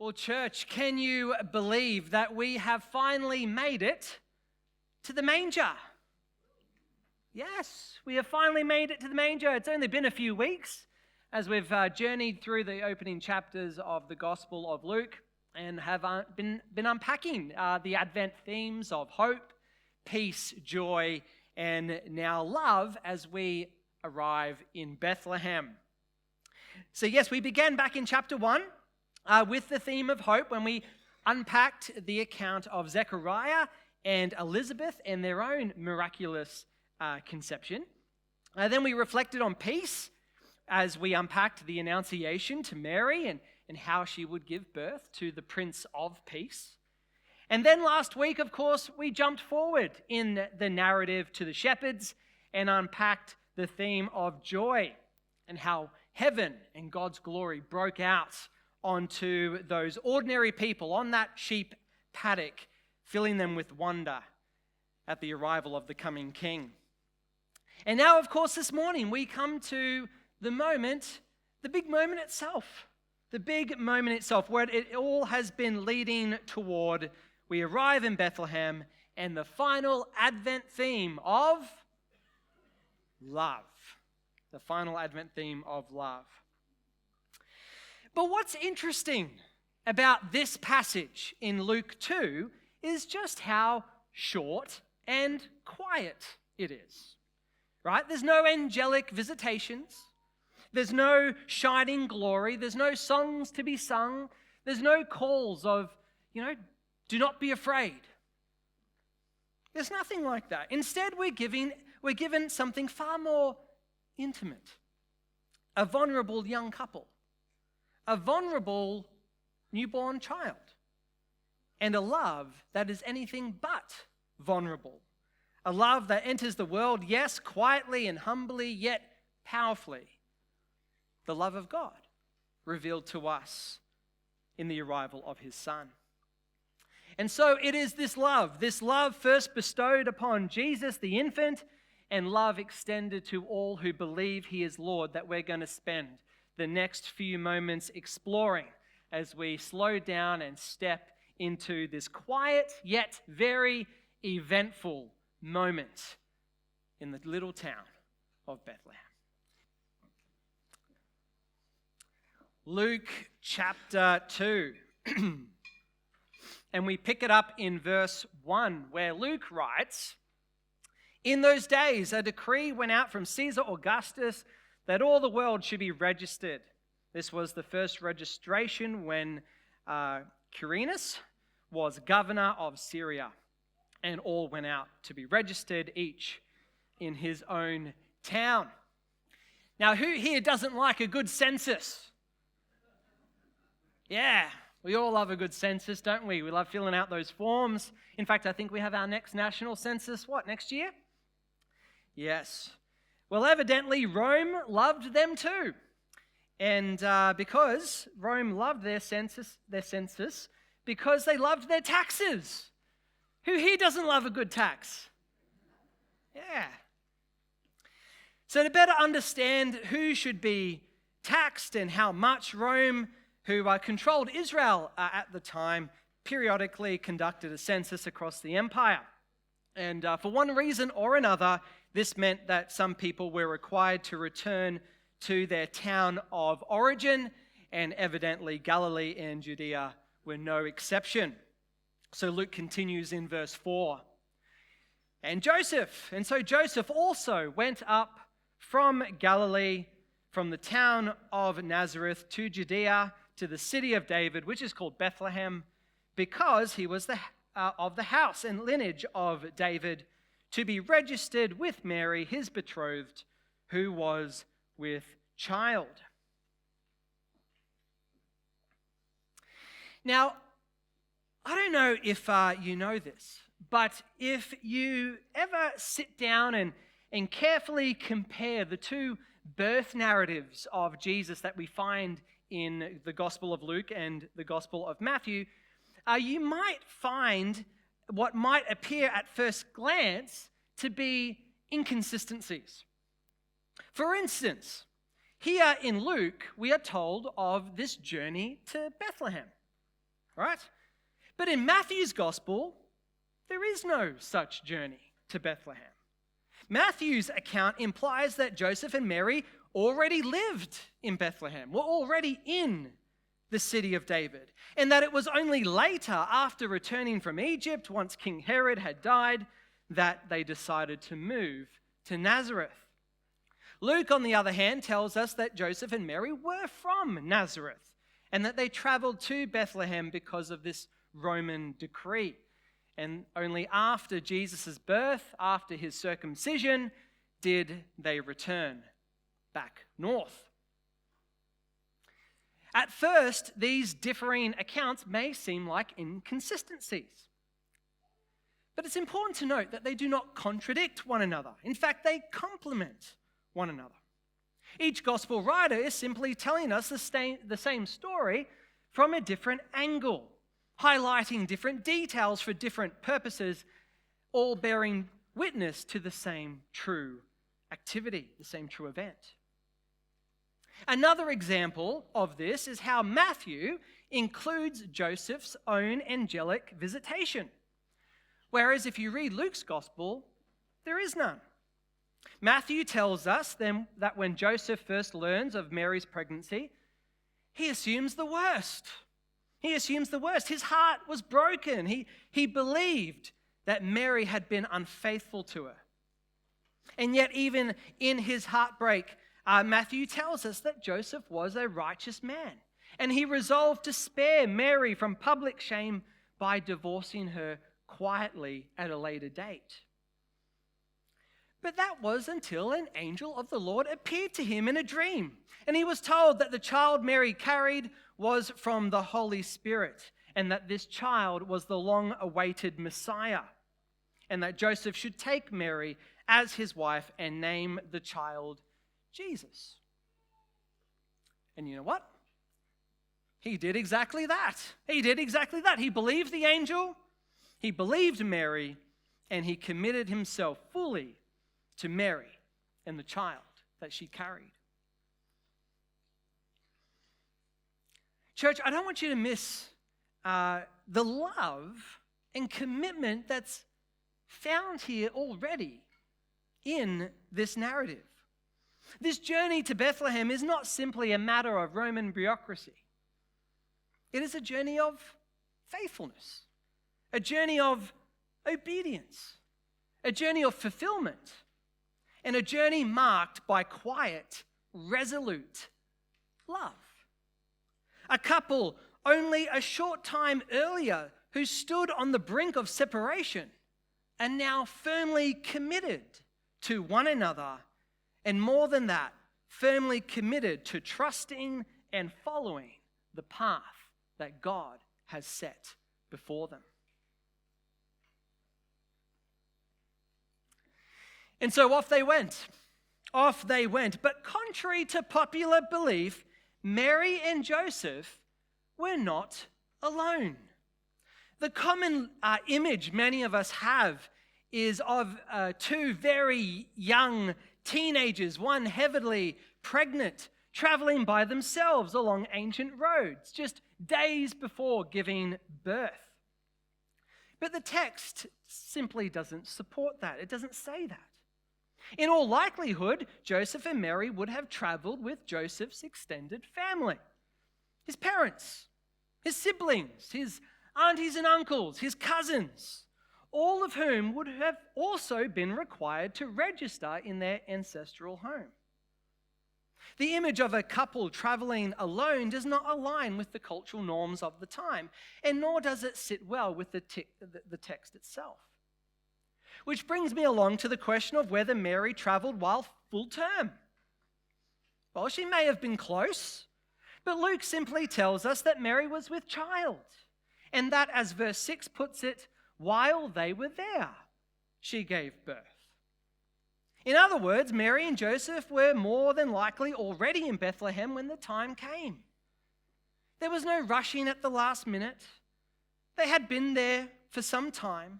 Well, church, can you believe that we have finally made it to the manger? Yes, we have finally made it to the manger. It's only been a few weeks as we've journeyed through the opening chapters of the Gospel of Luke and have been unpacking the Advent themes of hope, peace, joy, and now love as we arrive in Bethlehem. So yes, we began back in chapter 1 with the theme of hope when we unpacked the account of Zechariah and Elizabeth and their own miraculous conception. Then we reflected on peace as we unpacked the Annunciation to Mary and how she would give birth to the Prince of Peace. And then last week, of course, we jumped forward in the narrative to the shepherds and unpacked the theme of joy and how heaven and God's glory broke out onto those ordinary people on that sheep paddock, filling them with wonder at the arrival of the coming king. And now, of course, this morning we come to the moment, the big moment itself. The big moment itself, where it all has been leading toward. We arrive in Bethlehem and the final Advent theme of love. The final Advent theme of love. But what's interesting about this passage in Luke 2 is just how short and quiet it is. Right? There's no angelic visitations. There's no shining glory. There's no songs to be sung. There's no calls of, do not be afraid. There's nothing like that. Instead, we're given something far more intimate. A vulnerable young couple. A vulnerable newborn child. And a love that is anything but vulnerable. A love that enters the world, yes, quietly and humbly, yet powerfully. The love of God revealed to us in the arrival of his Son. And so it is this love first bestowed upon Jesus the infant, and love extended to all who believe he is Lord, that we're going to spend the next few moments exploring as we slow down and step into this quiet yet very eventful moment in the little town of Bethlehem. Luke chapter 2. And we pick it up in verse 1, where Luke writes, "In those days a decree went out from Caesar Augustus that all the world should be registered. This was the first registration when Quirinius was governor of Syria, and all went out to be registered, each in his own town." Now, who here doesn't like a good census? Yeah, we all love a good census, don't we? We love filling out those forms. In fact, I think we have our next national census, next year? Yes. Well, evidently, Rome loved them too. And because Rome loved their census, because they loved their taxes. Who here doesn't love a good tax? Yeah. So to better understand who should be taxed and how much, Rome, who controlled Israel at the time, periodically conducted a census across the empire. And for one reason or another, this meant that some people were required to return to their town of origin, and evidently Galilee and Judea were no exception. So Luke continues in verse 4. So Joseph also went up from Galilee, from the town of Nazareth to Judea, to the city of David, which is called Bethlehem, because he was of the house and lineage of David, to be registered with Mary, his betrothed, who was with child. Now, I don't know if you know this, but if you ever sit down and carefully compare the two birth narratives of Jesus that we find in the Gospel of Luke and the Gospel of Matthew, you might find what might appear at first glance to be inconsistencies. For instance, here in Luke, we are told of this journey to Bethlehem. right? But in Matthew's gospel, there is no such journey to Bethlehem. Matthew's account implies that Joseph and Mary already lived in Bethlehem, were already in the city of David, and that it was only later, after returning from Egypt, once King Herod had died, that they decided to move to Nazareth. Luke, on the other hand, tells us that Joseph and Mary were from Nazareth and that they traveled to Bethlehem because of this Roman decree. And only after Jesus' birth, after his circumcision, did they return back north. At first, these differing accounts may seem like inconsistencies. But it's important to note that they do not contradict one another. In fact, they complement one another. Each gospel writer is simply telling us the same story from a different angle, highlighting different details for different purposes, all bearing witness to the same true activity, the same true event. Another example of this is how Matthew includes Joseph's own angelic visitation, whereas if you read Luke's gospel, there is none. Matthew tells us then that when Joseph first learns of Mary's pregnancy, he assumes the worst. His heart was broken. He believed that Mary had been unfaithful to her. And yet even in his heartbreak, Matthew tells us that Joseph was a righteous man, and he resolved to spare Mary from public shame by divorcing her quietly at a later date. But that was until an angel of the Lord appeared to him in a dream, and he was told that the child Mary carried was from the Holy Spirit, and that this child was the long-awaited Messiah, and that Joseph should take Mary as his wife and name the child Jesus. And you know what? He did exactly that. He believed the angel, he believed Mary, and he committed himself fully to Mary and the child that she carried. Church, I don't want you to miss the love and commitment that's found here already in this narrative. This journey to Bethlehem is not simply a matter of Roman bureaucracy. It is a journey of faithfulness, a journey of obedience, a journey of fulfillment, and a journey marked by quiet, resolute love. A couple only a short time earlier who stood on the brink of separation are now firmly committed to one another, and more than that, firmly committed to trusting and following the path that God has set before them. And so off they went. But contrary to popular belief, Mary and Joseph were not alone. The common image many of us have is of two very young teenagers, one heavily pregnant, traveling by themselves along ancient roads, just days before giving birth. But the text simply doesn't support that. It doesn't say that. In all likelihood, Joseph and Mary would have traveled with Joseph's extended family, his parents, his siblings, his aunties and uncles, his cousins, all of whom would have also been required to register in their ancestral home. The image of a couple traveling alone does not align with the cultural norms of the time, and nor does it sit well with the text itself. Which brings me along to the question of whether Mary traveled while full term. Well, she may have been close, but Luke simply tells us that Mary was with child, and that, as verse 6 puts it, while they were there, she gave birth. In other words, Mary and Joseph were more than likely already in Bethlehem when the time came. There was no rushing at the last minute. They had been there for some time.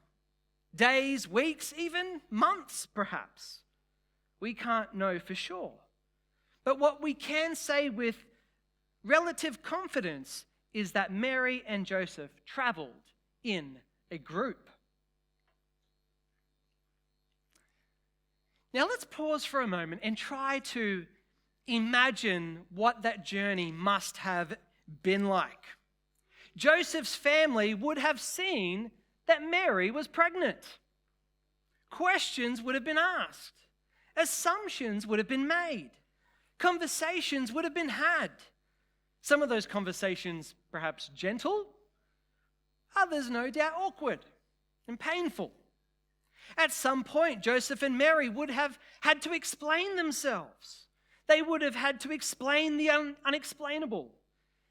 Days, weeks, even months perhaps. We can't know for sure. But what we can say with relative confidence is that Mary and Joseph traveled in a group. Now let's pause for a moment and try to imagine what that journey must have been like. Joseph's family would have seen that Mary was pregnant. Questions would have been asked. Assumptions would have been made. Conversations would have been had. Some of those conversations perhaps gentle, others no doubt awkward and painful. At some point, Joseph and Mary would have had to explain themselves. They would have had to explain the unexplainable.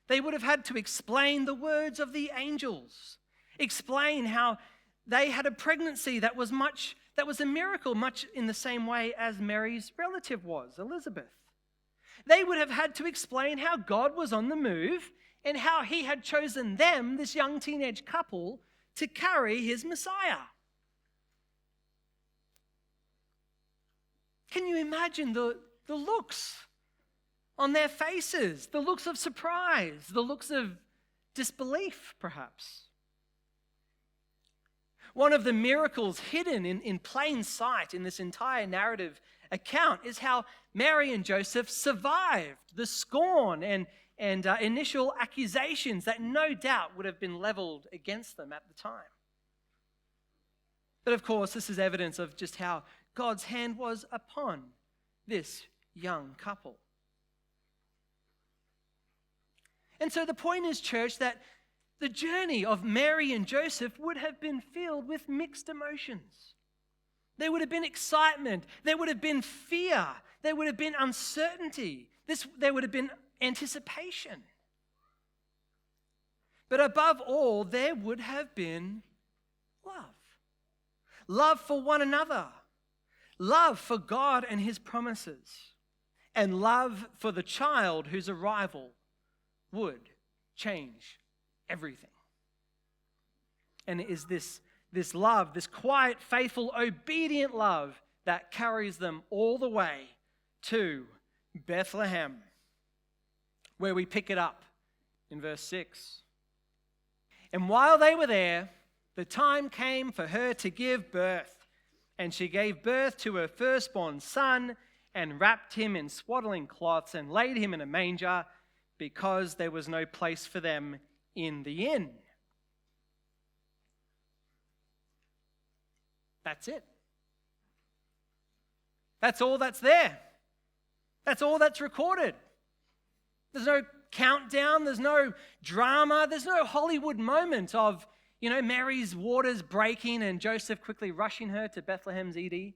They would have had to explain the words of the angels, explain how they had a pregnancy that was a miracle, much in the same way as Mary's relative was, Elizabeth. They would have had to explain how God was on the move and how he had chosen them, this young teenage couple, to carry his Messiah. Can you imagine the looks on their faces, the looks of surprise, the looks of disbelief, perhaps? One of the miracles hidden in plain sight in this entire narrative account is how Mary and Joseph survived the scorn and initial accusations that no doubt would have been leveled against them at the time. But of course, this is evidence of just how God's hand was upon this young couple. And so the point is, church, that the journey of Mary and Joseph would have been filled with mixed emotions. There would have been excitement. There would have been fear. There would have been uncertainty. There would have been anticipation. But above all, there would have been love. Love for one another. Love for God and his promises. And love for the child whose arrival would change everything. And it is this love, this quiet, faithful, obedient love that carries them all the way to Bethlehem, where we pick it up in verse 6. And while they were there, the time came for her to give birth. And she gave birth to her firstborn son and wrapped him in swaddling cloths and laid him in a manger because there was no place for them in the inn. That's it. That's all that's there. That's all that's recorded. There's no countdown. There's no drama. There's no Hollywood moment of, Mary's waters breaking and Joseph quickly rushing her to Bethlehem's ED.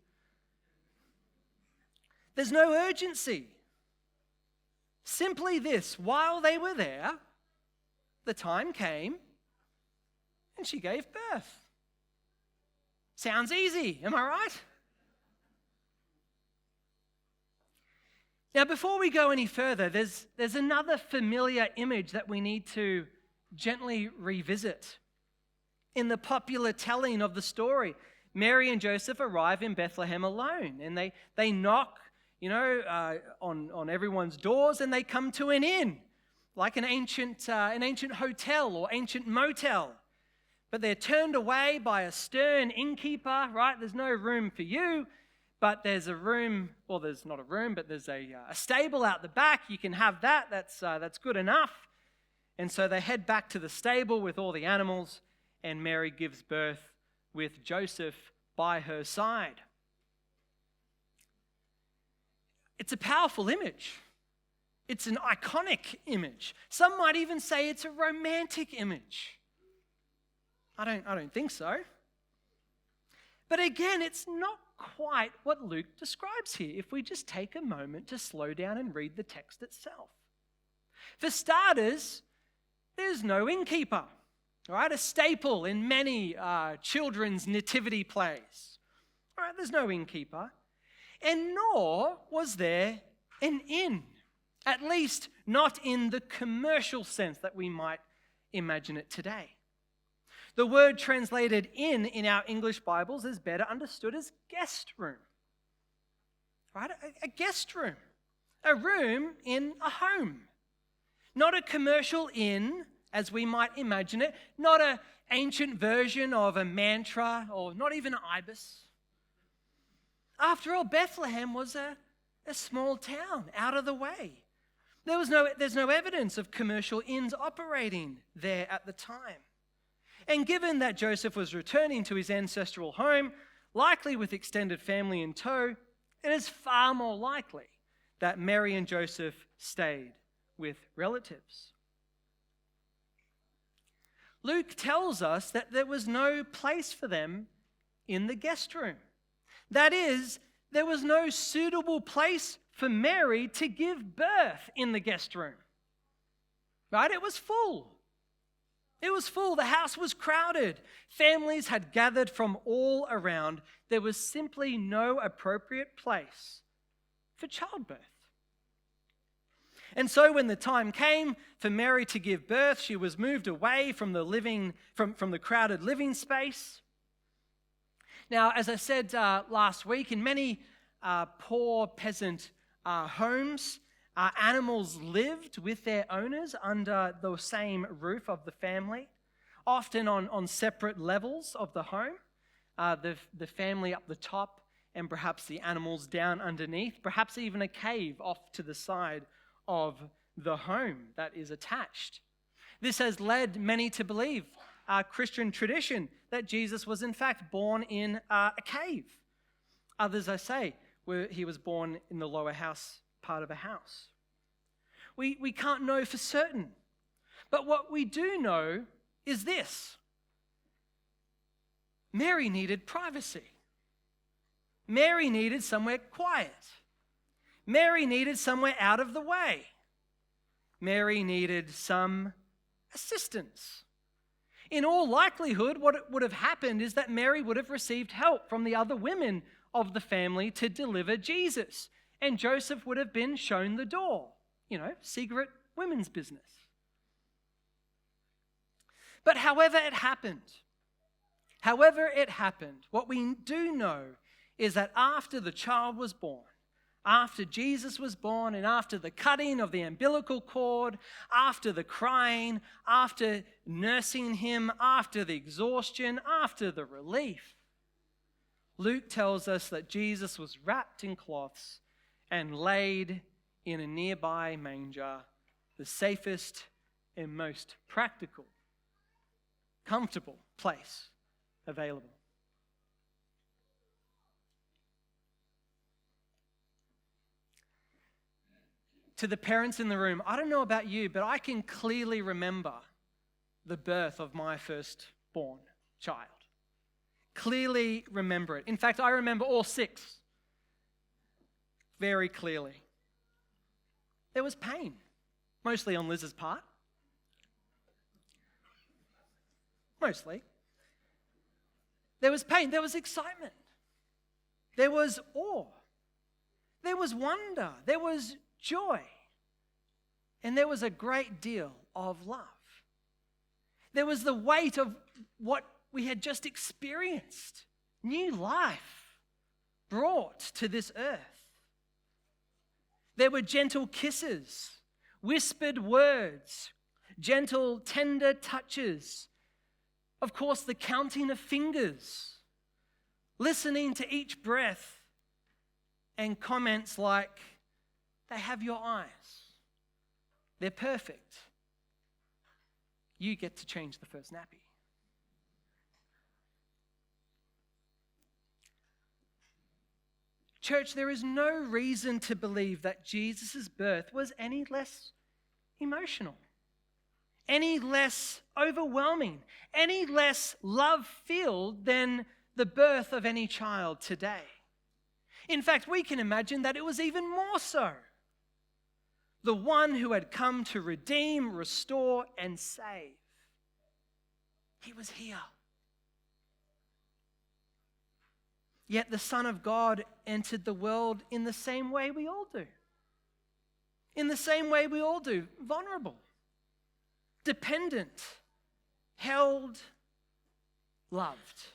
There's no urgency. Simply this: while they were there, the time came and she gave birth. Sounds easy, am I right? Now, before we go any further, there's another familiar image that we need to gently revisit. In the popular telling of the story, Mary and Joseph arrive in Bethlehem alone, and they knock, on everyone's doors, and they come to an inn, like an ancient hotel or ancient motel. But they're turned away by a stern innkeeper, right? There's no room for you, but there's a room. Well, there's not a room, but there's a stable out the back. You can have that. That's good enough. And so they head back to the stable with all the animals, and Mary gives birth with Joseph by her side. It's a powerful image. It's an iconic image. Some might even say it's a romantic image. I don't think so. But again, it's not quite what Luke describes here if we just take a moment to slow down and read the text itself. For starters, there's no innkeeper. All right, a staple in many children's nativity plays. All right, there's no innkeeper. And nor was there an inn, at least not in the commercial sense that we might imagine it today. The word translated inn in our English Bibles is better understood as guest room. Right? A guest room. A room in a home. Not a commercial inn as we might imagine it, not an ancient version of a mantra or not even an ibis. After all, Bethlehem was a small town out of the way. There's no evidence of commercial inns operating there at the time. And given that Joseph was returning to his ancestral home, likely with extended family in tow, it is far more likely that Mary and Joseph stayed with relatives. Luke tells us that there was no place for them in the guest room. That is, there was no suitable place for Mary to give birth in the guest room. Right? It was full. It was full. The house was crowded. Families had gathered from all around. There was simply no appropriate place for childbirth. And so when the time came for Mary to give birth, she was moved away from the crowded living space. Now, as I said last week, in many poor peasant homes, animals lived with their owners under the same roof of the family, often on separate levels of the home. The family up the top and perhaps the animals down underneath, perhaps even a cave off to the side of the home that is attached. This has led many to believe, Christian tradition, that Jesus was in fact born in a cave. Others, I say, he was born in the lower house part of a house. We can't know for certain. But what we do know is this. Mary needed privacy. Mary needed somewhere quiet. Mary needed somewhere out of the way. Mary needed some assistance. In all likelihood, what would have happened is that Mary would have received help from the other women of the family to deliver Jesus. And Joseph would have been shown the door. Secret women's business. But however it happened, what we do know is that after the child was born, after Jesus was born, and after the cutting of the umbilical cord, after the crying, after nursing him, after the exhaustion, after the relief, Luke tells us that Jesus was wrapped in cloths and laid in a nearby manger, the safest and most practical, comfortable place available. To the parents in the room, I don't know about you, but I can clearly remember the birth of my firstborn child. Clearly remember it. In fact, I remember all 6 very clearly. There was pain, mostly on Liz's part. Mostly. There was pain, there was excitement, there was awe, there was wonder, there was joy, and there was a great deal of love. There was the weight of what we had just experienced, new life brought to this earth. There were gentle kisses, whispered words, gentle, tender touches. Of course, the counting of fingers, listening to each breath, and comments like, "They have your eyes. They're perfect. You get to change the first nappy." Church, there is no reason to believe that Jesus' birth was any less emotional, any less overwhelming, any less love-filled than the birth of any child today. In fact, we can imagine that it was even more so. The one who had come to redeem, restore, and save. He was here. Yet the Son of God entered the world in the same way we all do. In the same way we all do, vulnerable, dependent, held, loved.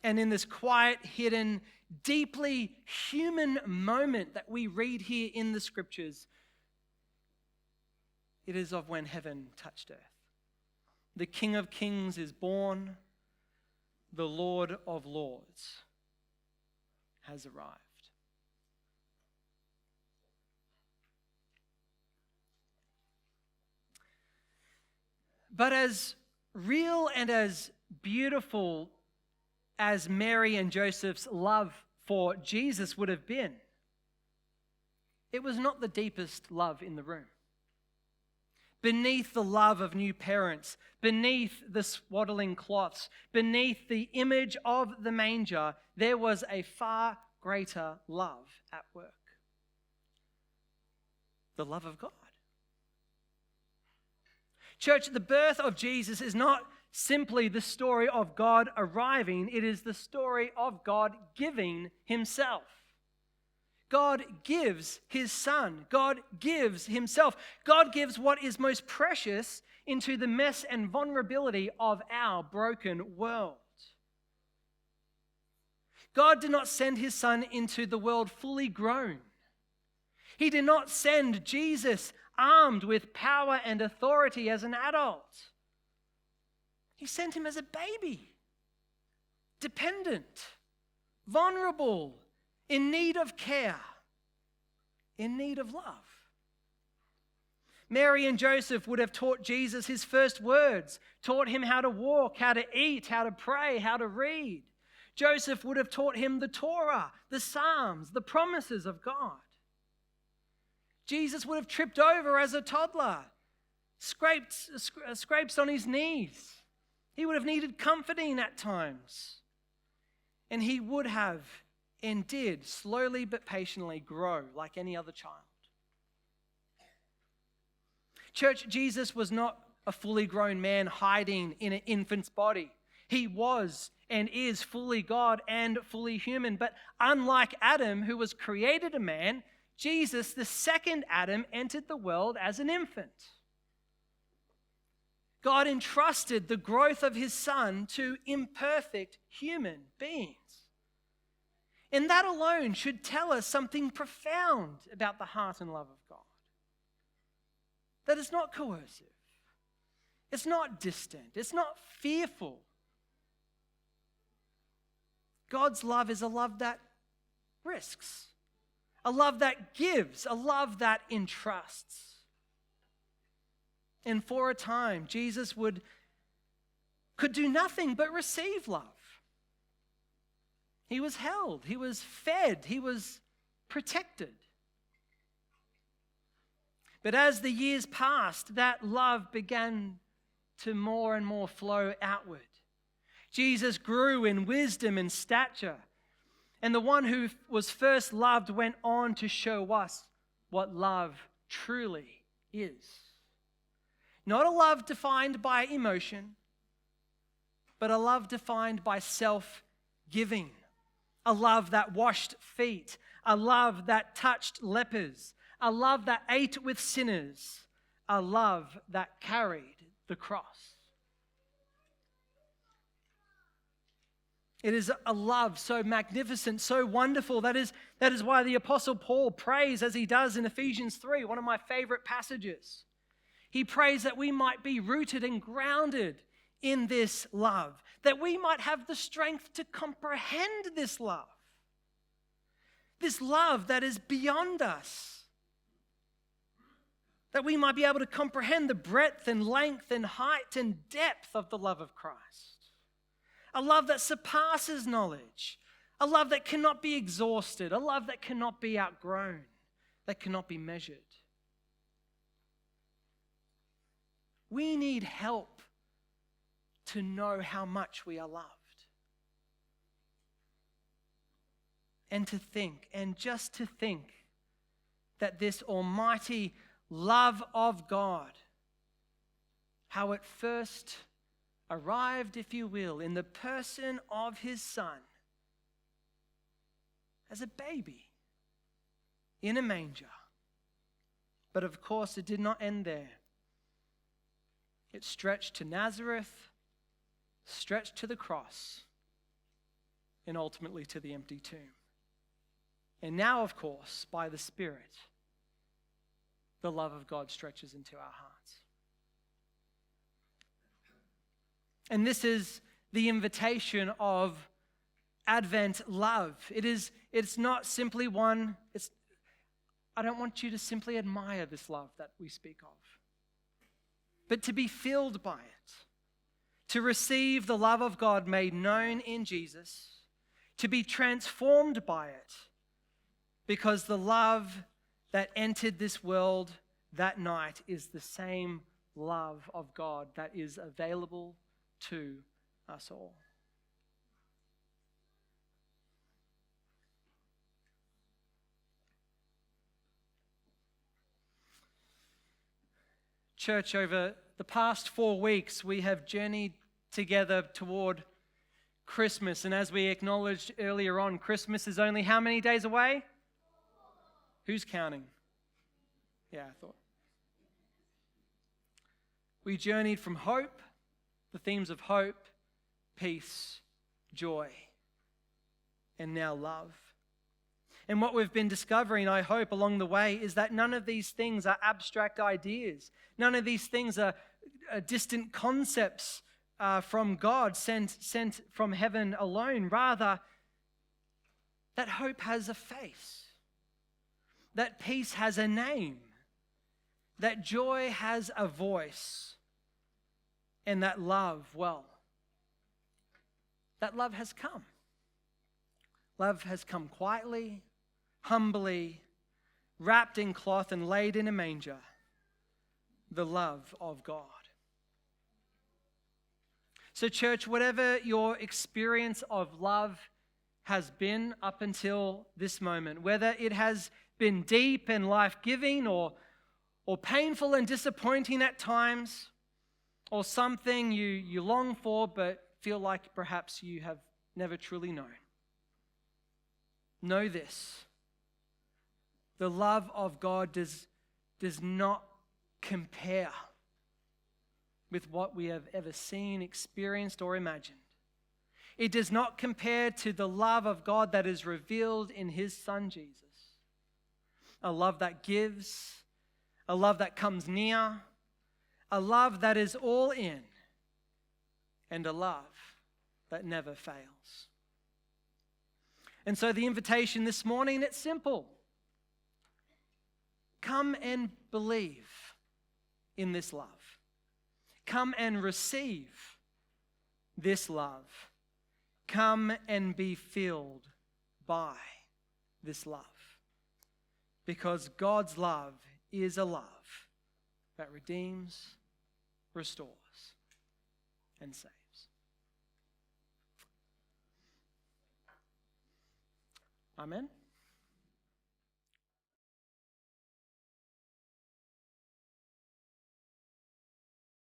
And in this quiet, hidden, deeply human moment that we read here in the scriptures, It is of when heaven touched earth. The King of Kings is born. The Lord of Lords has arrived. But as real and as beautiful as Mary and Joseph's love for Jesus would have been, it was not the deepest love in the room. Beneath the love of new parents, beneath the swaddling cloths, beneath the image of the manger, there was a far greater love at work. The love of God. Church, the birth of Jesus is not simply the story of God arriving, it is the story of God giving himself. God gives his son. God gives himself. God gives what is most precious into the mess and vulnerability of our broken world. God did not send his son into the world fully grown. He did not send Jesus armed with power and authority as an adult. He sent him as a baby, dependent, vulnerable, in need of care, in need of love. Mary and Joseph would have taught Jesus his first words, taught him how to walk, how to eat, how to pray, how to read. Joseph would have taught him the Torah, the Psalms, the promises of God. Jesus would have tripped over as a toddler, scrapes on his knees. He would have needed comforting at times. And he would have and did slowly but patiently grow like any other child. Church, Jesus was not a fully grown man hiding in an infant's body. He was and is fully God and fully human. But unlike Adam, who was created a man, Jesus, the second Adam, entered the world as an infant. God entrusted the growth of his son to imperfect human beings. And that alone should tell us something profound about the heart and love of God. That it's not coercive. It's not distant. It's not fearful. God's love is a love that risks, a love that gives, a love that entrusts. And for a time, Jesus could do nothing but receive love. He was held, he was fed, he was protected. But as the years passed, that love began to more and more flow outward. Jesus grew in wisdom and stature, and the one who was first loved went on to show us what love truly is. Not a love defined by emotion, but a love defined by self-giving. A love that washed feet, a love that touched lepers, a love that ate with sinners, a love that carried the cross. It is a love so magnificent, so wonderful. That is why the Apostle Paul prays as he does in Ephesians 3, one of my favorite passages. He prays that we might be rooted and grounded in this love, that we might have the strength to comprehend this love that is beyond us, that we might be able to comprehend the breadth and length and height and depth of the love of Christ, a love that surpasses knowledge, a love that cannot be exhausted, a love that cannot be outgrown, that cannot be measured. We need help to know how much we are loved. And just to think that this almighty love of God, how it first arrived, if you will, in the person of his son, as a baby in a manger. But of course, it did not end there. It stretched to Nazareth, stretched to the cross, and ultimately to the empty tomb. And now, of course, by the Spirit, the love of God stretches into our hearts. And this is the invitation of Advent love. It's not simply I don't want you to simply admire this love that we speak of, but to be filled by it, to receive the love of God made known in Jesus, to be transformed by it, because the love that entered this world that night is the same love of God that is available to us all. Church, over the past 4 weeks, we have journeyed together toward Christmas. And as we acknowledged earlier on, Christmas is only how many days away? Who's counting? Yeah, I thought. We journeyed from hope, the themes of hope, peace, joy, and now love. And what we've been discovering, I hope, along the way is that none of these things are abstract ideas. None of these things are distant concepts from God, sent from heaven alone. Rather, that hope has a face. That peace has a name. That joy has a voice. And that love, well, that love has come. Love has come quietly, humbly, wrapped in cloth and laid in a manger. The love of God. So church, whatever your experience of love has been up until this moment, whether it has been deep and life-giving or painful and disappointing at times, or something you long for but feel like perhaps you have never truly known. Know this. The love of God does not compare with what we have ever seen, experienced, or imagined. It does not compare to the love of God that is revealed in His Son Jesus. A love that gives, a love that comes near, a love that is all in, and a love that never fails. And so the invitation this morning, it's simple. Come and believe in this love. Come and receive this love. Come and be filled by this love. Because God's love is a love that redeems, restores, and saves. Amen.